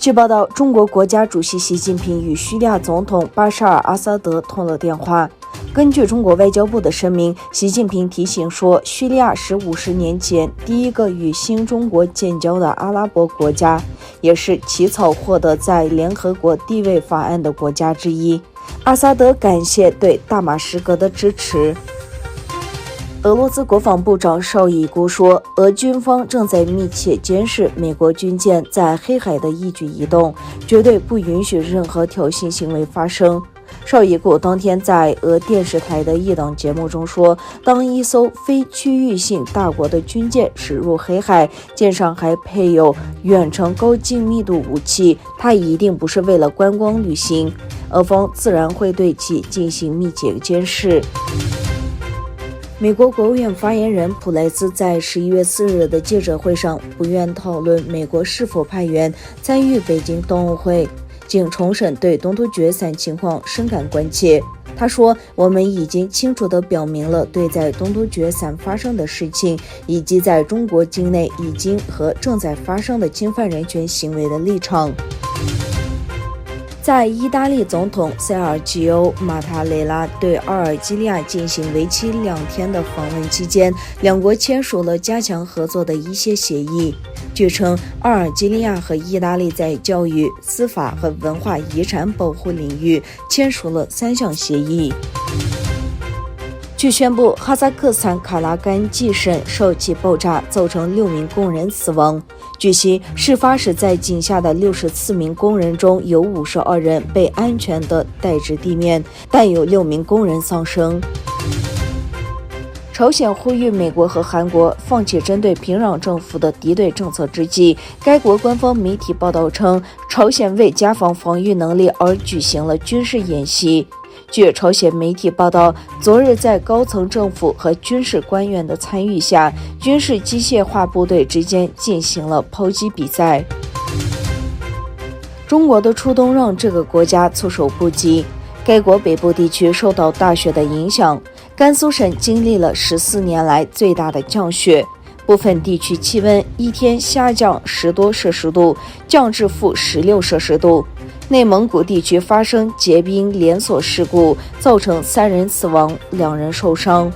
据报道，中国国家主席习近平与叙利亚总统巴沙尔·阿萨德通了电话。根据中国外交部的声明，习近平提醒说，叙利亚是50年前第一个与新中国建交的阿拉伯国家，也是起草获得在联合国地位法案的国家之一。阿萨德感谢对大马士革的支持。俄罗斯国防部长绍伊古说，俄军方正在密切监视美国军舰在黑海的一举一动，绝对不允许任何挑衅行为发生。绍伊古当天在俄电视台的一档节目中说，当一艘非区域性大国的军舰驶入黑海，舰上还配有远程高精密度武器，它一定不是为了观光旅行，俄方自然会对其进行密切监视。美国国务院发言人普莱斯在11月4日的记者会上不愿讨论美国是否派员参与北京冬奥会，仅重申对东突厥散情况深感关切。他说，我们已经清楚地表明了对在东突厥散发生的事情，以及在中国境内已经和正在发生的侵犯人权行为的立场。在意大利总统塞尔吉欧·马塔雷拉对阿尔及利亚进行为期2天的访问期间，两国签署了加强合作的一些协议。据称，阿尔及利亚和意大利在教育、司法和文化遗产保护领域签署了3项协议。据宣布，哈萨克斯坦卡拉干集省受气爆炸，造成6名工人死亡。据悉，事发时在井下的64名工人中有52人被安全地带至地面，但有6名工人丧生。朝鲜呼吁美国和韩国放弃针对平壤政府的敌对政策之际，该国官方媒体报道称，朝鲜为加强防御能力而举行了军事演习。据朝鲜媒体报道，昨日在高层政府和军事官员的参与下，军事机械化部队之间进行了抛击比赛。中国的初冬让这个国家措手不及，该国北部地区受到大雪的影响，甘肃省经历了14年来最大的降雪，部分地区气温一天下降10多摄氏度，降至-16摄氏度。内蒙古地区发生结冰连锁事故，造成3人死亡，2人受伤。